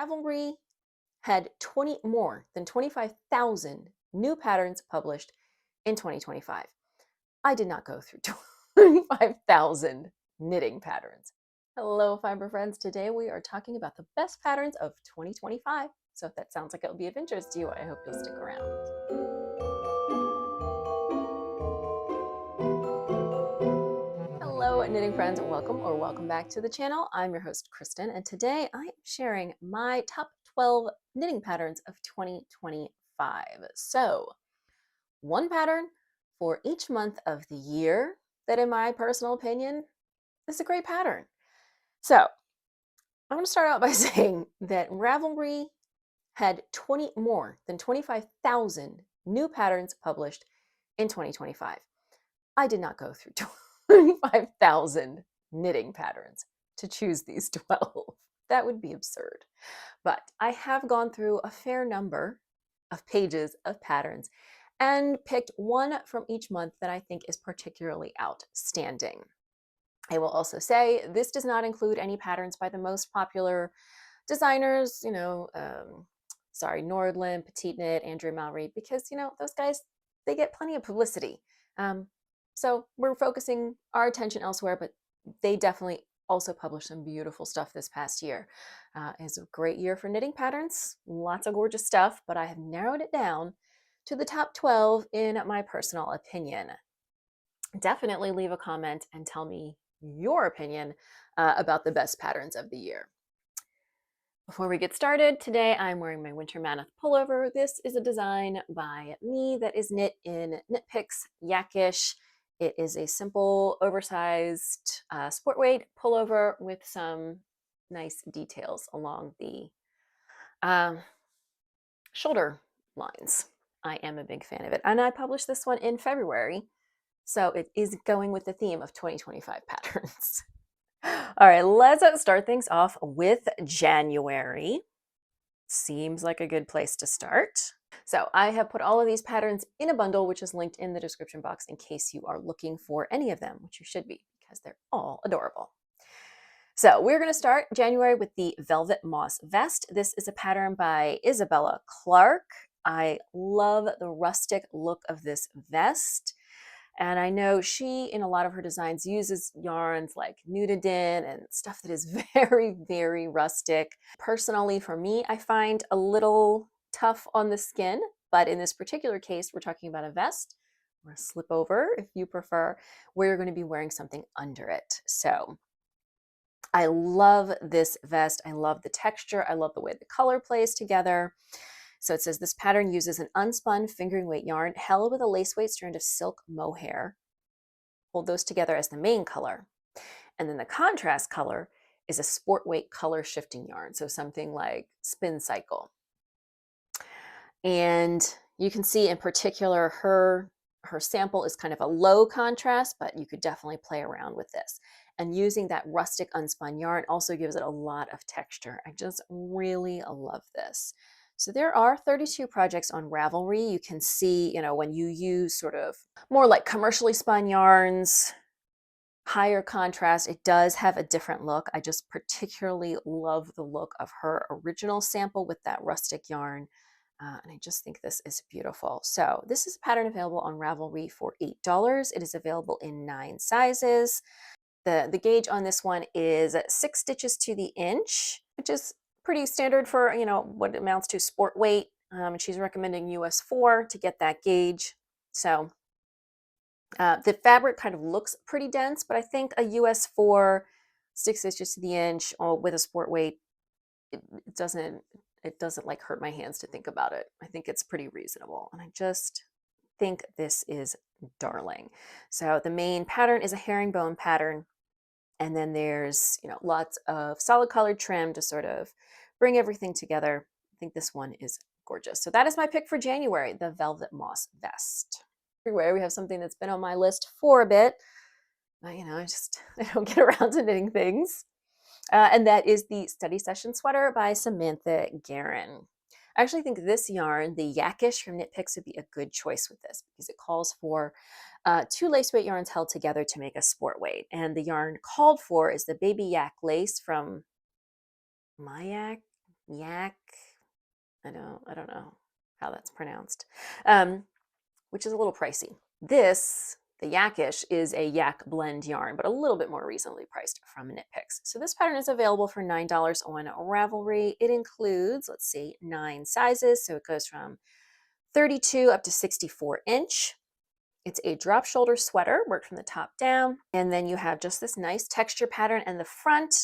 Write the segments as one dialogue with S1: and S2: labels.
S1: Ravelry had more than 25,000 new patterns published in 2025. I did not go through 25,000 knitting patterns. Hello, fiber friends. Today we are talking about the best patterns of 2025. So if that sounds like it will be of interest to you, I hope you'll stick around. Hello, knitting friends. Welcome back to the channel. I'm your host, Kristen, and today I am sharing my top 12 knitting patterns of 2025. So, one pattern for each month of the year that, in my personal opinion, is a great pattern. So, I'm going to start out by saying that Ravelry had more than 25,000 new patterns published in 2025. I did not go through 25,000 knitting patterns to choose these 12. That would be absurd. But I have gone through a fair number of pages of patterns and picked one from each month that I think is particularly outstanding. I will also say this does not include any patterns by the most popular designers, Nordland, Petite Knit, Andrea Mallory, because, those guys, they get plenty of publicity. So we're focusing our attention elsewhere, but they definitely also published some beautiful stuff this past year. It's a great year for knitting patterns, lots of gorgeous stuff, but I have narrowed it down to the top 12 in my personal opinion. Definitely leave a comment and tell me your opinion about the best patterns of the year. Before we get started, today I'm wearing my Winter Mammoth pullover. This is a design by me that is knit in Knit Picks Yakish. It is a simple, oversized sport weight pullover with some nice details along the shoulder lines. I am a big fan of it. And I published this one in February, so it is going with the theme of 2025 patterns. All right, let's start things off with January. Seems like a good place to start. So I have put all of these patterns in a bundle, which is linked in the description box in case you are looking for any of them, which you should be because they're all adorable. So we're going to start January with the Velvet Moss Vest. This is a pattern by Isabella Clark. I love the rustic look of this vest. And I know she, in a lot of her designs, uses yarns like nudidin and stuff that is very, very rustic. Personally, for me, I find a little tough on the skin, but in this particular case, we're talking about a vest or a slipover, if you prefer, where you're going to be wearing something under it. So I love this vest. I love the texture. I love the way the color plays together. So it says this pattern uses an unspun fingering weight yarn held with a lace weight strand of silk mohair. Hold those together as the main color. And then the contrast color is a sport weight color shifting yarn. So something like Spin Cycle. And you can see in particular her sample is kind of a low contrast, but you could definitely play around with this. And using that rustic unspun yarn also gives it a lot of texture. I just really love this. So there are 32 projects on Ravelry. You can see, when you use sort of more like commercially spun yarns, higher contrast, it does have a different look. I just particularly love the look of her original sample with that rustic yarn. And I just think this is beautiful. So this is a pattern available on Ravelry for $8. It is available in 9 sizes. The gauge on this one is 6 stitches to the inch, which is pretty standard for, what amounts to sport weight. And she's recommending US 4 to get that gauge. So the fabric kind of looks pretty dense, but I think a US 4, 6 stitches to the inch with a sport weight, it doesn't like hurt my hands to think about it. I think it's pretty reasonable. And I just think this is darling. So the main pattern is a herringbone pattern. And then there's, lots of solid colored trim to sort of bring everything together. I think this one is gorgeous. So that is my pick for January, the Velvet Moss Vest. Everywhere we have something that's been on my list for a bit. But, I don't get around to knitting things. And that is the Study Session Sweater by Samantha Guerin. I actually think this yarn, the Yakish from Knit Picks, would be a good choice with this because it calls for 2 lace weight yarns held together to make a sport weight. And the yarn called for is the Baby Yak lace from Mayak. yak. I don't know how that's pronounced, um, which is a little pricey. This, the Yakish, is a yak blend yarn, but a little bit more reasonably priced from Knit Picks. So this pattern is available for $9 on Ravelry. It includes, let's see, 9 sizes. So it goes from 32 up to 64 inch. It's a drop shoulder sweater, worked from the top down. And then you have just this nice texture pattern and the front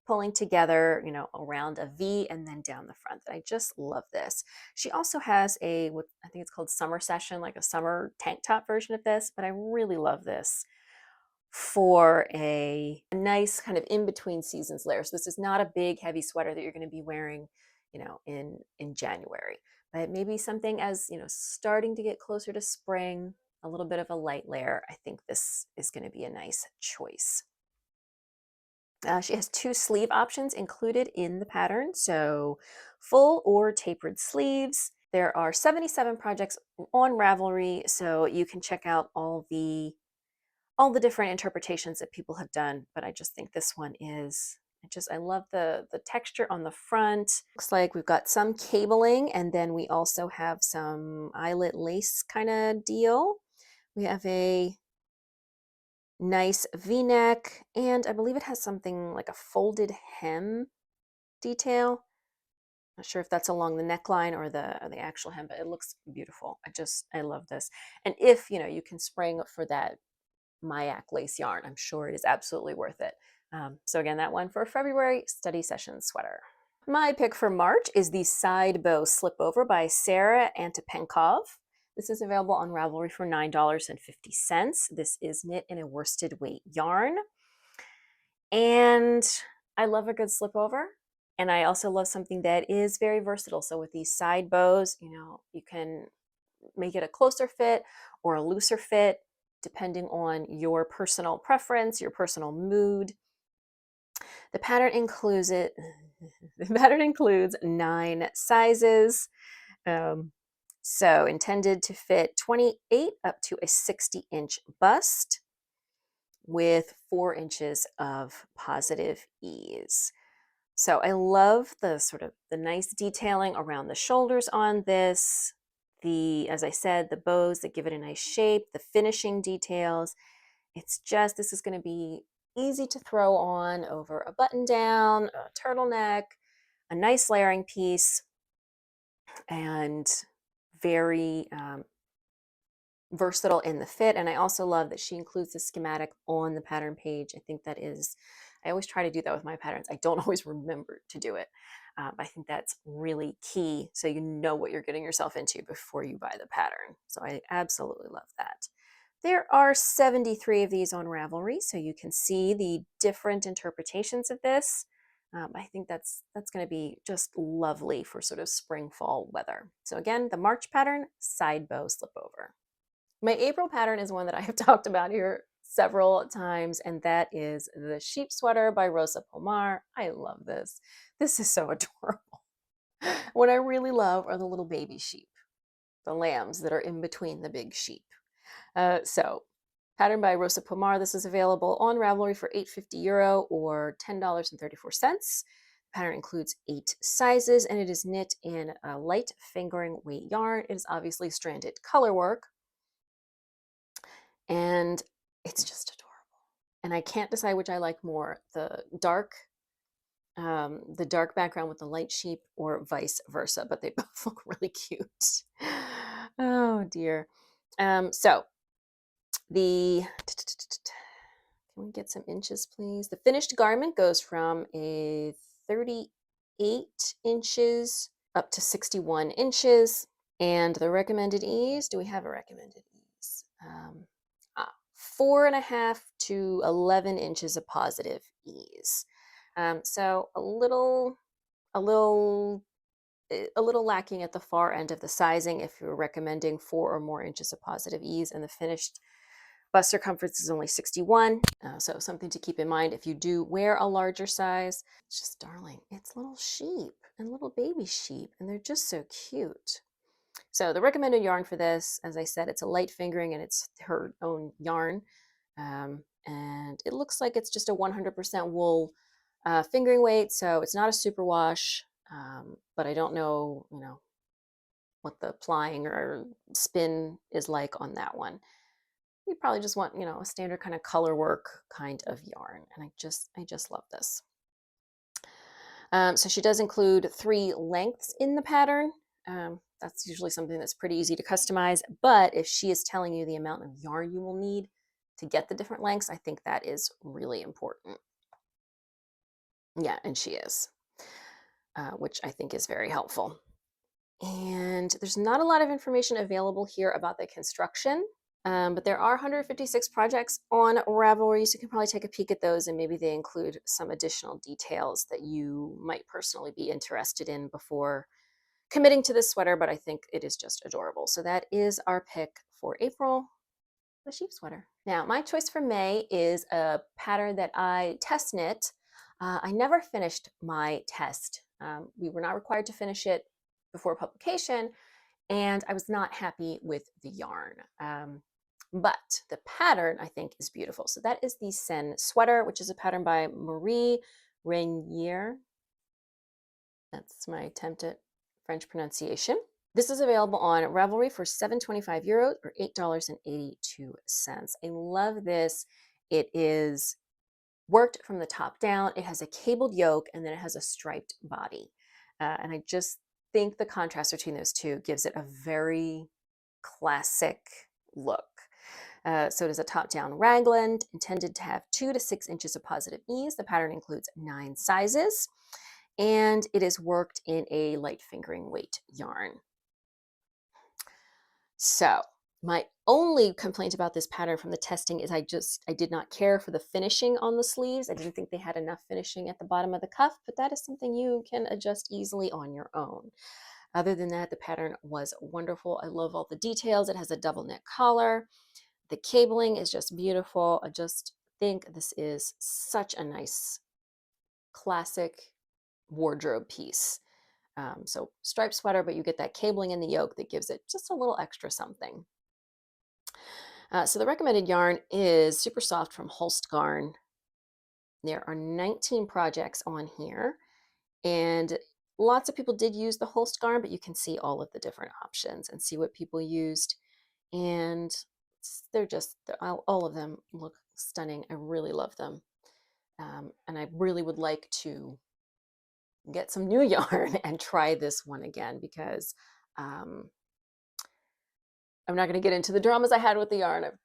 S1: pulling together, around a V and then down the front. I just love this. She also has what I think it's called Summer Session, like a summer tank top version of this, but I really love this for a nice kind of in between seasons layer. So this is not a big heavy sweater that you're going to be wearing, in January, but maybe something as, starting to get closer to spring, a little bit of a light layer. I think this is going to be a nice choice. She has 2 sleeve options included in the pattern, so full or tapered sleeves. There are 77 projects on Ravelry, so you can check out all the different interpretations that people have done, but I just think this one is, I love the texture on the front. Looks like we've got some cabling, and then we also have some eyelet lace kind of deal. We have a nice V-neck, and I believe it has something like a folded hem detail. Not sure if that's along the neckline or the actual hem, but it looks beautiful. I love this. And if you can spring for that Mayak lace yarn, I'm sure it is absolutely worth it. So again, that one for February study session sweater. My pick for March is the Side Bow Slipover by Sarah Antopenkov. This is available on Ravelry for $9.50. This is knit in a worsted weight yarn. And I love a good slipover. And I also love something that is very versatile. So with these side bows, you can make it a closer fit or a looser fit, depending on your personal preference, your personal mood. The pattern includes The pattern includes 9 sizes. So intended to fit 28 up to a 60-inch bust with 4 inches of positive ease. So I love the sort of the nice detailing around the shoulders on this. As I said, the bows that give it a nice shape, the finishing details. This is going to be easy to throw on over a button down, a turtleneck, a nice layering piece, and very versatile in the fit. And I also love that she includes the schematic on the pattern page. I always try to do that with my patterns. I don't always remember to do it. I think that's really key, so you know what you're getting yourself into before you buy the pattern. So I absolutely love that. There are 73 of these on Ravelry, so you can see the different interpretations of this. I think that's going to be just lovely for sort of spring, fall weather. So again, the March pattern, Side Bow Slipover. My April pattern is one that I have talked about here several times, and that is the Sheep Sweater by Rosa Pomar. I love this. This is so adorable. What I really love are the little baby sheep, the lambs that are in between the big sheep. Pattern by Rosa Pomar. This is available on Ravelry for €8.50 or $10.34. The pattern includes 8 sizes, and it is knit in a light fingering weight yarn. It is obviously stranded color work, and it's just adorable. And I can't decide which I like more, the dark background with the light sheep or vice versa, but they both look really cute. Oh dear. So the can we get some inches, please? The finished garment goes from a 38 inches up to 61 inches. And the recommended ease, do we have a recommended ease? 4.5 to 11 inches of positive ease. So a little lacking at the far end of the sizing if you're recommending 4 or more inches of positive ease, and the finished bust circumference is only 61. So something to keep in mind if you do wear a larger size. It's just darling. It's little sheep and little baby sheep, and they're just so cute. So the recommended yarn for this, as I said, it's a light fingering and it's her own yarn. And it looks like it's just a 100% wool fingering weight, so it's not a superwash. but I don't know, what the plying or spin is like on that one. You probably just want, a standard kind of color work kind of yarn. And I just love this. So she does include 3 lengths in the pattern. That's usually something that's pretty easy to customize. But if she is telling you the amount of yarn you will need to get the different lengths, I think that is really important. Yeah, and she is, which I think is very helpful. And there's not a lot of information available here about the construction. But there are 156 projects on Ravelry, so you can probably take a peek at those, and maybe they include some additional details that you might personally be interested in before committing to this sweater, but I think it is just adorable. So that is our pick for April, the sheep sweater. Now, my choice for May is a pattern that I test knit. I never finished my test. We were not required to finish it before publication, and I was not happy with the yarn. But the pattern, I think, is beautiful. So that is the Sen Sweater, which is a pattern by Marie Renier. That's my attempt at French pronunciation. This is available on Ravelry for €7.25 or $8.82. I love this. It is worked from the top down. It has a cabled yoke, and then it has a striped body. And I just think the contrast between those two gives it a very classic look. So it is a top-down raglan intended to have 2 to 6 inches of positive ease. The pattern includes 9 sizes, and it is worked in a light fingering weight yarn. So my only complaint about this pattern from the testing is I did not care for the finishing on the sleeves. I didn't think they had enough finishing at the bottom of the cuff, but that is something you can adjust easily on your own. Other than that, the pattern was wonderful. I love all the details. It has a double knit collar. The cabling is just beautiful. I just think this is such a nice classic wardrobe piece. So striped sweater, but you get that cabling in the yoke that gives it just a little extra something. So the recommended yarn is Super Soft from Holst Garn. There are 19 projects on here, and lots of people did use the Holst Garn, but you can see all of the different options and see what people used. And they're just, all of them look stunning. I really love them. And I really would like to get some new yarn and try this one again, because I'm not going to get into the dramas I had with the yarn. I've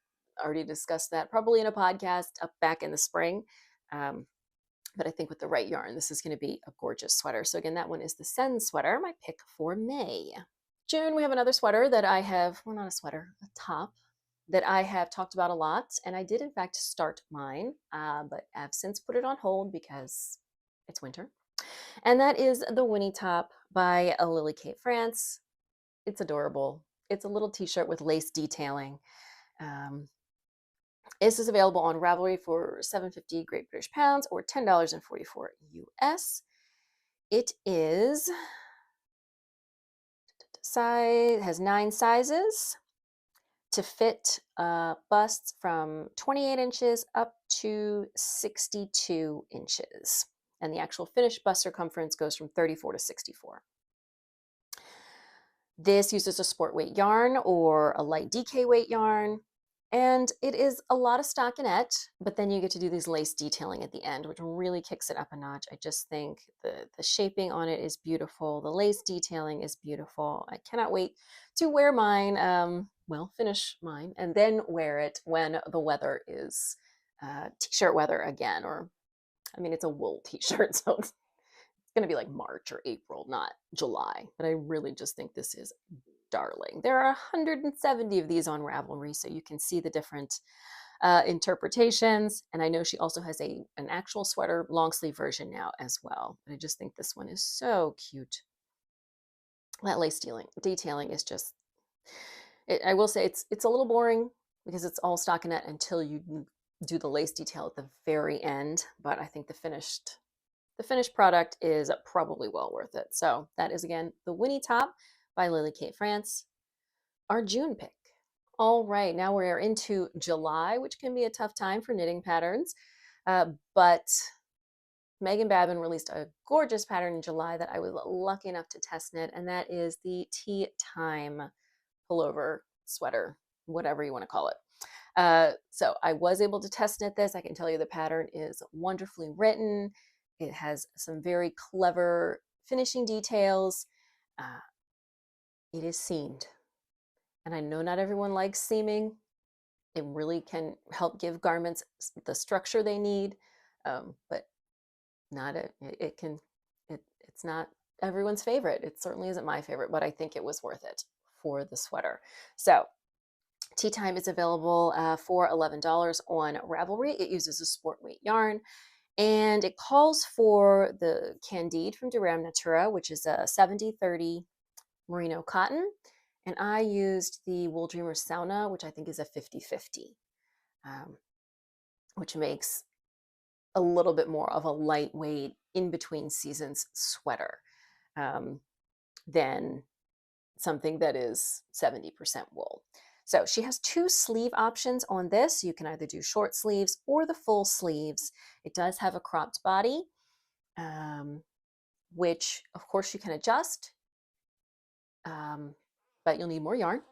S1: already discussed that probably in a podcast up back in the spring. But I think with the right yarn, this is going to be a gorgeous sweater. So again, that one is the Sen Sweater, my pick for May. June, we have another sweater that I have, well, not a sweater, a top that I have talked about a lot. And I did, in fact, start mine, but I've since put it on hold because it's winter. And that is the Winnie top by Lily Kate France. It's adorable. It's a little t-shirt with lace detailing. This is available on Ravelry for $7.50 Great British Pounds or $10.44 US. It is has 9 sizes to fit busts from 28 inches up to 62 inches. And the actual finished bust circumference goes from 34 to 64. This uses a sport weight yarn or a light DK weight yarn. And it is a lot of stockinette, but then you get to do these lace detailing at the end, which really kicks it up a notch. I just think the shaping on it is beautiful. The lace detailing is beautiful. I cannot wait to wear mine, finish mine, and then wear it when the weather is t-shirt weather again. Or, I mean, it's a wool t-shirt, so it's going to be like March or April, not July. But I really just think this is darling. There are 170 of these on Ravelry, so you can see the different interpretations. And I know she also has an actual sweater long sleeve version now as well. But I just think this one is so cute. That lace detailing is just, I will say it's a little boring because it's all stockinette until you do the lace detail at the very end. But I think the finished product is probably well worth it. So that is, again, the Winnie top by Lily Kate France, our June pick. All right, now we're into July, which can be a tough time for knitting patterns, but Megan Babin released a gorgeous pattern in July that I was lucky enough to test knit, and that is the Tea Time Pullover sweater, whatever you want to call it. So I was able to test knit this. I can tell you the pattern is wonderfully written. It has some very clever finishing details. Uh, it is seamed. And I know not everyone likes seaming. It really can help give garments the structure they need, but not a, it can, it's not everyone's favorite. It certainly isn't my favorite, but I think it was worth it for the sweater. So Tea Time is available for $11 on Ravelry. It uses a sport weight yarn, and it calls for the Candide from Durham Natura, which is a 70-30 merino cotton. And I used the Wool Dreamer Sauna, which I think is a 50-50, which makes a little bit more of a lightweight in between seasons sweater than something that is 70% wool. So she has 2 sleeve options on this. You can either do short sleeves or the full sleeves. It does have a cropped body, which of course you can adjust, but you'll need more yarn.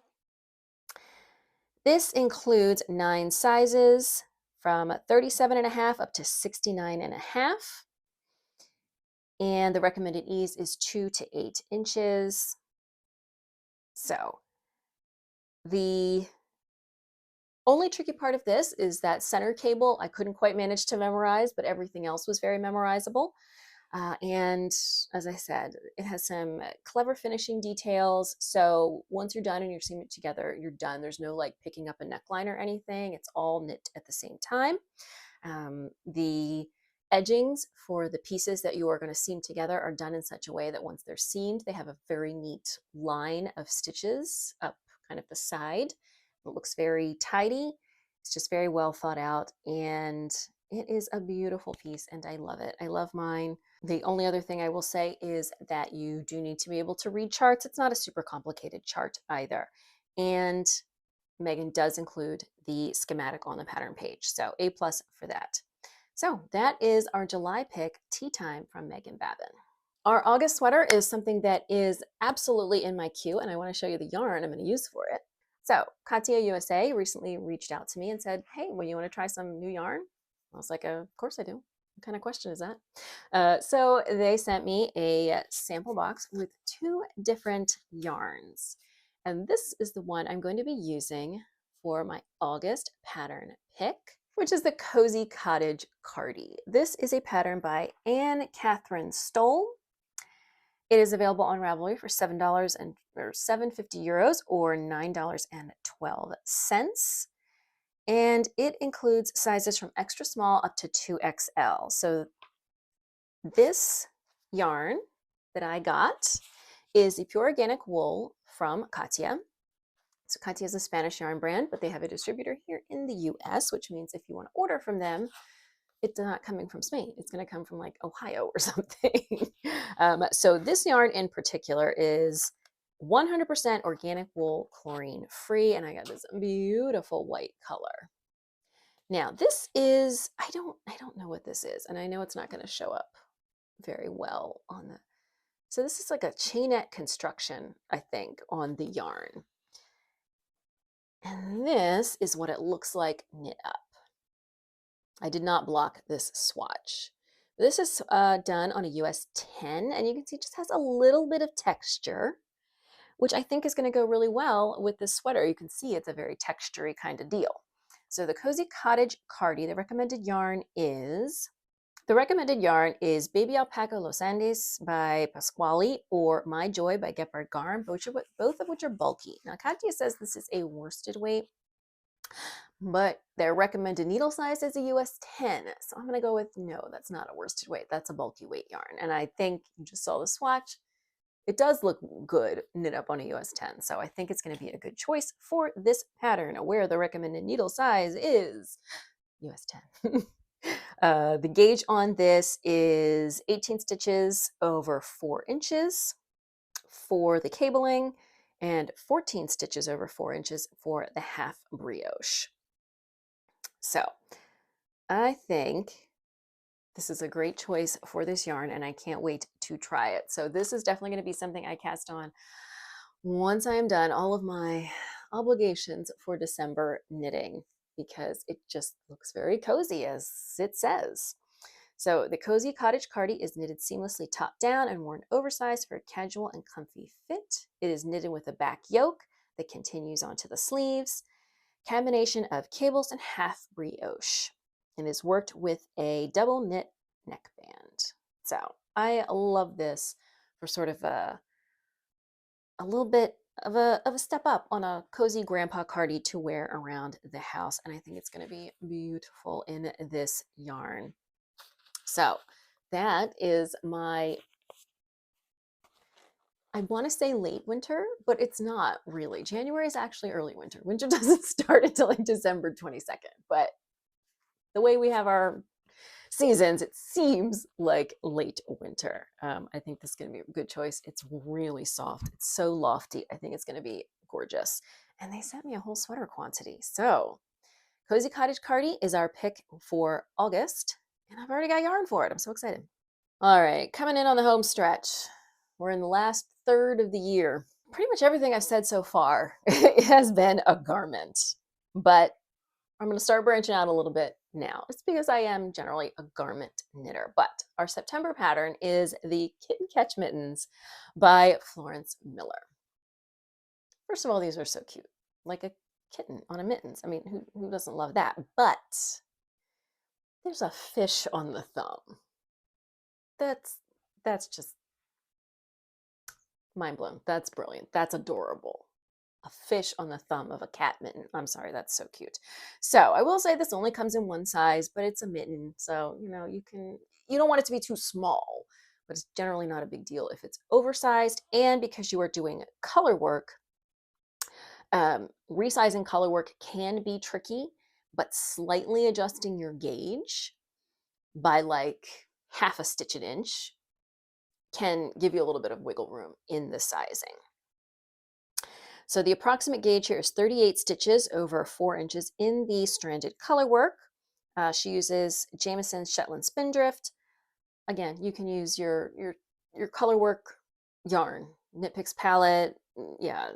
S1: This includes 9 sizes from 37.5 up to 69.5. And the recommended ease is 2 to 8 inches. So the only tricky part of this is that center cable I couldn't quite manage to memorize, but everything else was very memorizable. And as I said, it has some clever finishing details. So once you're done and you're seaming it together, you're done. There's no like picking up a neckline or anything. It's all knit at the same time. The edgings for the pieces that you are going to seam together are done in such a way that once they're seamed, they have a very neat line of stitches up kind of the side. It looks very tidy. It's just very well thought out, and it is a beautiful piece, and I love it. I love mine. The only other thing I will say is that you do need to be able to read charts. It's not a super complicated chart either. And Megan does include the schematic on the pattern page. So A+ for that. So that is our July pick, Tea Time from Megan Babin. Our August sweater is something that is absolutely in my queue, and I want to show you the yarn I'm going to use for it. So Katia USA recently reached out to me and said, hey, well, you want to try some new yarn? I was like, of course I do. What kind of question is that? So they sent me a sample box with 2 different yarns. And this is the one I'm going to be using for my August pattern pick, which is the Cozy Cottage Cardi. This is a pattern by Anne Catherine Stoll. It is available on Ravelry for $7 or 750 euros or $9.12. And it includes sizes from extra small up to 2XL. So this yarn that I got is the pure organic wool from Katia. So Katia is a Spanish yarn brand, but they have a distributor here in the US, which means if you want to order from them, it's not coming from Spain. It's going to come from like Ohio or something. So this yarn in particular is 100% organic wool, chlorine free, and I got this beautiful white color. Now this is, I don't know what this is, and I know it's not going to show up very well on the, so this is like a chainette construction, I think, on the yarn. And this is what it looks like knit up. I did not block this swatch. This is done on a US 10, and you can see it just has a little bit of texture, which I think is going to go really well with this sweater. You can see it's a very textury kind of deal. So the Cozy Cottage Cardi, the recommended yarn is Baby Alpaca Los Andes by Pasquale or My Joy by Gepard Garn, both of which are bulky. Now, Katia says this is a worsted weight, but their recommended needle size is a US 10. So I'm going to go with no, that's not a worsted weight. That's a bulky weight yarn. And I think you just saw the swatch. It does look good knit up on a US 10. So I think it's going to be a good choice for this pattern where the recommended needle size is US 10. The gauge on this is 18 stitches over 4 inches for the cabling and 14 stitches over 4 inches for the half brioche. So I think This is a great choice for this yarn, and I can't wait to try it. So this is definitely going to be something I cast on once I am done all of my obligations for December knitting, because it just looks very cozy, as it says. So the Cozy Cottage Cardi is knitted seamlessly top down and worn oversized for a casual and comfy fit. It is knitted with a back yoke that continues onto the sleeves, combination of cables and half brioche, and is worked with a double knit neckband. So I love this for sort of a little bit of a step up on a cozy grandpa cardi to wear around the house, and I think it's going to be beautiful in this yarn. So that is my, I want to say late winter, but it's not really. January is actually early winter. Winter doesn't start until like December 22nd, but the way we have our seasons, it seems like late winter. I think this is going to be a good choice. It's really soft. It's so lofty. I think it's going to be gorgeous. And they sent me a whole sweater quantity. So Cozy Cottage Cardi is our pick for August, and I've already got yarn for it. I'm so excited. All right, coming in on the home stretch. We're in the last third of the year. Pretty much everything I've said so far it has been a garment, but I'm going to start branching out a little bit now. It's because I am generally a garment knitter, but our September pattern is the Kitten Catch Mittens by Florence Miller. First of all, these are so cute, like a kitten on a mittens. I mean, who doesn't love that? But there's a fish on the thumb. That's just mind blown. That's brilliant. That's adorable. A fish on the thumb of a cat mitten. I'm sorry, that's so cute. So I will say this only comes in one size, but it's a mitten. So, you don't want it to be too small, but it's generally not a big deal if it's oversized. And because you are doing color work, resizing color work can be tricky, but slightly adjusting your gauge by like half a stitch an inch can give you a little bit of wiggle room in the sizing. So the approximate gauge here is 38 stitches over 4 inches in the stranded color work. She uses Jamison's Shetland Spindrift. Again, you can use your color work yarn, Knit Picks palette, yeah,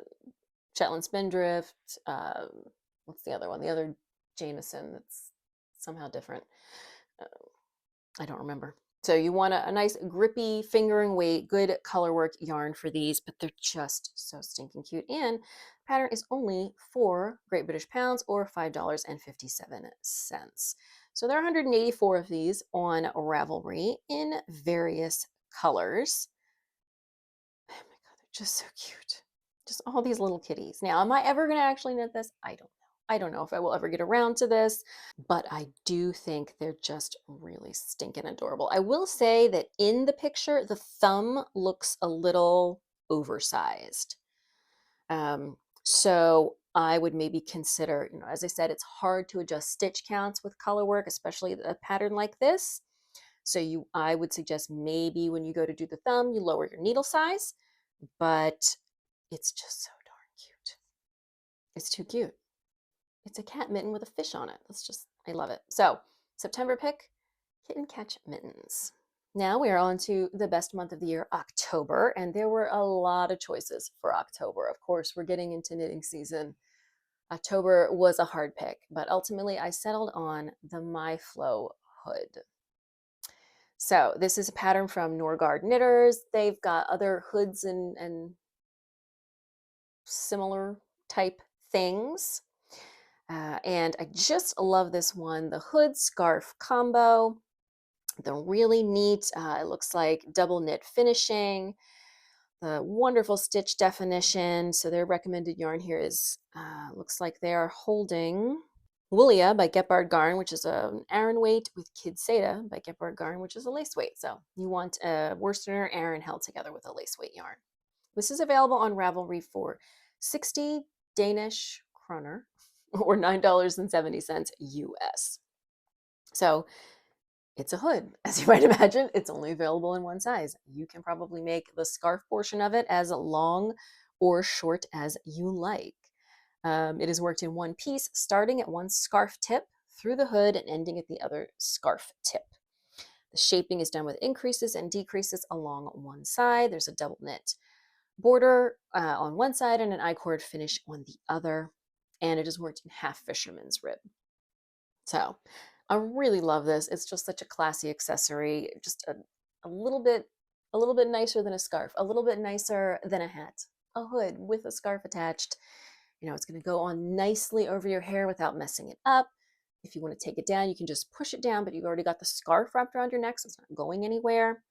S1: Shetland Spindrift. What's the other one? The other Jamison that's somehow different. I don't remember. So you want a nice grippy fingering weight, good color work yarn for these, but they're just so stinking cute. And pattern is only 4 Great British pounds or $5.57. So there are 184 of these on Ravelry in various colors. Oh my God, they're just so cute. Just all these little kitties. Now, am I ever going to actually knit this? I don't know. I don't know if I will ever get around to this, but I do think they're just really stinking adorable. I will say that in the picture, the thumb looks a little oversized. So I would maybe consider, as I said, it's hard to adjust stitch counts with color work, especially a pattern like this. So I would suggest maybe when you go to do the thumb, you lower your needle size, but it's just so darn cute. It's too cute. It's a cat mitten with a fish on it. I love it. So September pick, Kitten Catch Mittens. Now we are on to the best month of the year, October, and there were a lot of choices for October. Of course, we're getting into knitting season. October was a hard pick, but ultimately I settled on the My Flow hood. So this is a pattern from Norgard Knitters. They've got other hoods and similar type things. And I just love this one, the hood scarf combo. The really neat, it looks like double knit finishing, the wonderful stitch definition. So their recommended yarn here is, looks like they are holding Woolia by Gepard Garn, which is an Aran weight, with Kid Seda by Gepard Garn, which is a lace weight. So you want a worsted or Aran held together with a lace weight yarn. This is available on Ravelry for 60 Danish kroner, or $9.70 US. So it's a hood. As you might imagine, it's only available in one size. You can probably make the scarf portion of it as long or short as you like. It is worked in one piece, starting at one scarf tip through the hood and ending at the other scarf tip. The shaping is done with increases and decreases along one side. There's a double knit border on one side and an I-cord finish on the other. And it is worked in half fisherman's rib. So I really love this. It's just such a classy accessory, just a little bit nicer than a scarf, a little bit nicer than a hat, a hood with a scarf attached. You know, it's going to go on nicely over your hair without messing it up. If you want to take it down, you can just push it down, but you've already got the scarf wrapped around your neck, so it's not going anywhere.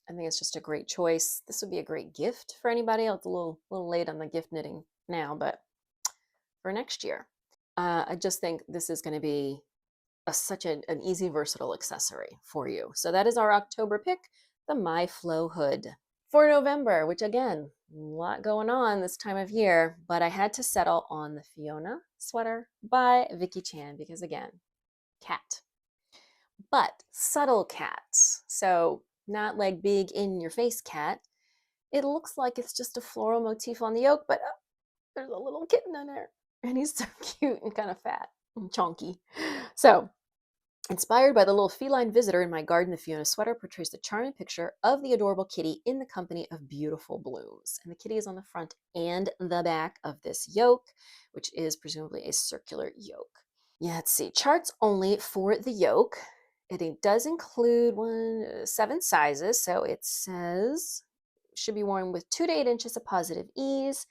S1: I think it's just a great choice. This would be a great gift for anybody. It's a little late on the gift knitting now, but for next year. I just think this is going to be such an easy, versatile accessory for you. So that is our October pick, the My Flow hood. For November, which again, a lot going on this time of year, but I had to settle on the Fiona sweater by Vicky Chan because again, cat. But subtle cats. So not like big in your face cat. It looks like it's just a floral motif on the yoke, but there's a little kitten in there. And he's so cute and kind of fat and chunky. So inspired by the little feline visitor in my garden, the Fiona sweater portrays the charming picture of the adorable kitty in the company of beautiful blooms. And the kitty is on the front and the back of this yoke, which is presumably a circular yoke. Yeah, let's see. Charts only for the yoke. It does include 7 sizes. So it says should be worn with 2 to 8 inches of positive ease.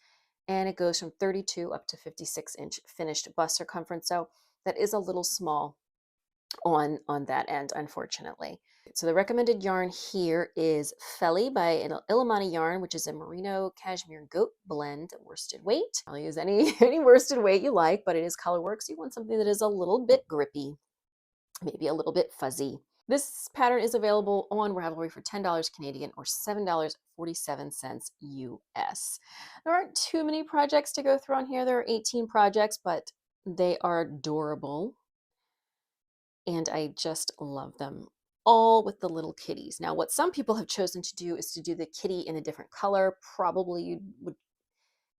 S1: And it goes from 32 up to 56-inch finished bust circumference. So that is a little small on that end, unfortunately. So the recommended yarn here is Felly by Illimani Yarn, which is a merino cashmere goat blend worsted weight. I'll use any worsted weight you like, but it is colorwork, so you want something that is a little bit grippy, maybe a little bit fuzzy. This pattern is available on Ravelry for $10 Canadian or $7.47 US. There aren't too many projects to go through on here. There are 18 projects, but they are adorable. And I just love them all with the little kitties. Now, what some people have chosen to do is to do the kitty in a different color. Probably you would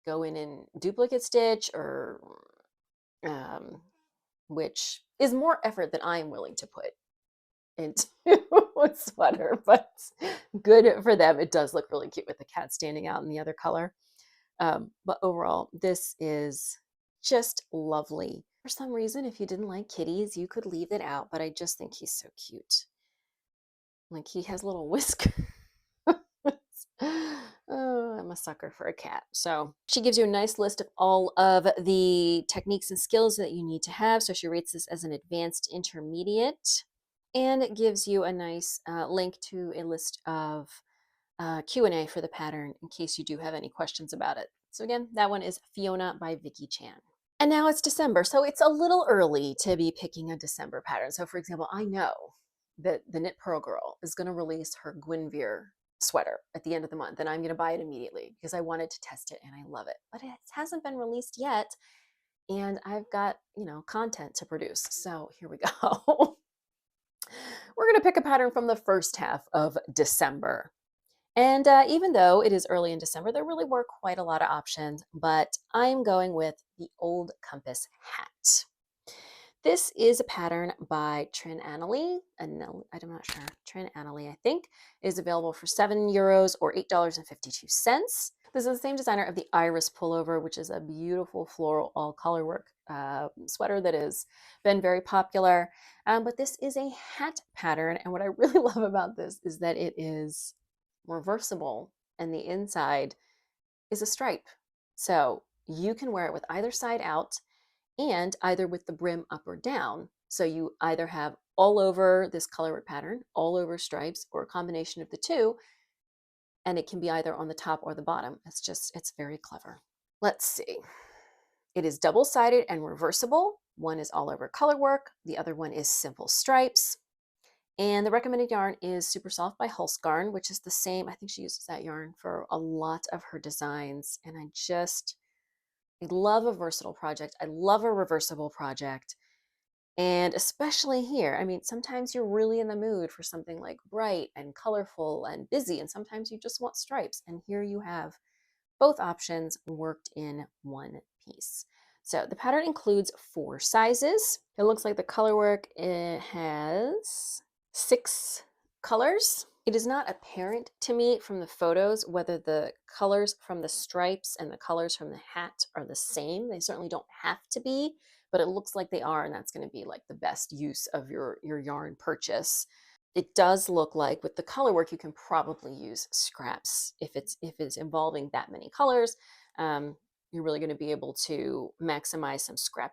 S1: go in duplicate stitch or which is more effort than I am willing to put into a sweater, but good for them. It does look really cute with the cat standing out in the other color. But overall, this is just lovely. For some reason, if you didn't like kitties, you could leave it out, but I just think he's so cute. Like he has little whiskers. Oh, I'm a sucker for a cat. So she gives you a nice list of all of the techniques and skills that you need to have. So she rates this as an advanced intermediate, and it gives you a nice link to a list of Q&A for the pattern in case you do have any questions about it. So again, that one is Fiona by Vicky Chan. And now it's December, so it's a little early to be picking a December pattern. So for example, I know that the Knit Pearl Girl is going to release her Guinevere sweater at the end of the month, and I'm going to buy it immediately because I wanted to test it and I love it. But it hasn't been released yet, and I've got, content to produce. So here we go. We're going to pick a pattern from the first half of December. And even though it is early in December, there really were quite a lot of options, but I'm going with the Old Compass hat. This is a pattern by Trin Annalie. I'm not sure. Trin Annalie, I think, is available for €7 or $8.52. This is the same designer of the Iris Pullover, which is a beautiful floral all colorwork sweater that has been very popular. But this is a hat pattern, and what I really love about this is that it is reversible and the inside is a stripe. So you can wear it with either side out and either with the brim up or down. So you either have all over this colorwork pattern, all over stripes, or a combination of the two, and it can be either on the top or the bottom. It's very clever. Let's see. It is double-sided and reversible. One is all over colorwork. The other one is simple stripes. And the recommended yarn is Super Soft by Hulsgarn, which is the same. I think she uses that yarn for a lot of her designs. And I love a versatile project. I love a reversible project. And especially here, I mean, sometimes you're really in the mood for something like bright and colorful and busy, and sometimes you just want stripes. And here you have both options worked in one piece. So the pattern includes 4 sizes. It looks like the colorwork, it has 6 Colors. It is not apparent to me from the photos whether the colors from the stripes and the colors from the hat are the same. They certainly don't have to be, but it looks like they are, and that's going to be like the best use of your yarn purchase. It does look like with the color work, you can probably use scraps if it's involving that many colors. You're really going to be able to maximize some scrap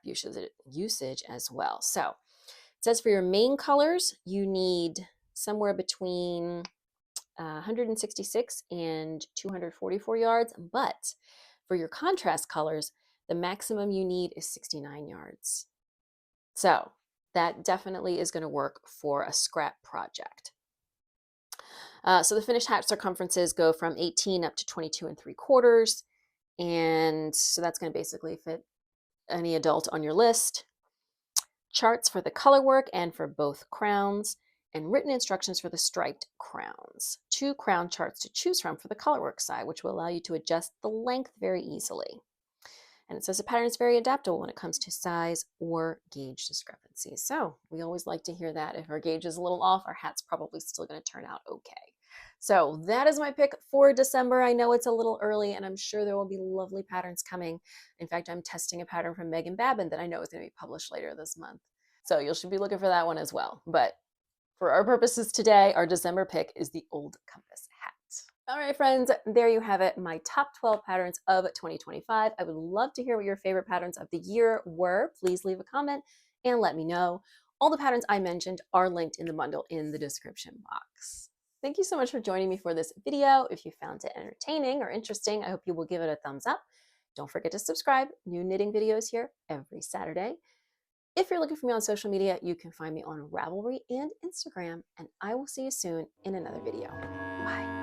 S1: usage as well. So it says for your main colors, you need somewhere between 166 and 244 yards, but for your contrast colors, the maximum you need is 69 yards. So that definitely is going to work for a scrap project. So the finished hat circumferences go from 18 up to 22 and 3/4. And so that's going to basically fit any adult on your list. Charts for the color work and for both crowns, and written instructions for the striped crowns. 2 crown charts to choose from for the color work side, which will allow you to adjust the length very easily. And it says the pattern is very adaptable when it comes to size or gauge discrepancies. So we always like to hear that. If our gauge is a little off, our hat's probably still going to turn out okay. So that is my pick for December. I know it's a little early, and I'm sure there will be lovely patterns coming. In fact, I'm testing a pattern from Megan Babin that I know is going to be published later this month. So you should be looking for that one as well. But for our purposes today, our December pick is the Old Compass hat. All right, friends, there you have it, my top 12 patterns of 2025. I would love to hear what your favorite patterns of the year were. Please leave a comment and let me know. All the patterns I mentioned are linked in the bundle in the description box. Thank you so much for joining me for this video. If you found it entertaining or interesting, I hope you will give it a thumbs up. Don't forget to subscribe. New knitting videos here every Saturday. If you're looking for me on social media, you can find me on Ravelry and Instagram, and I will see you soon in another video. Bye.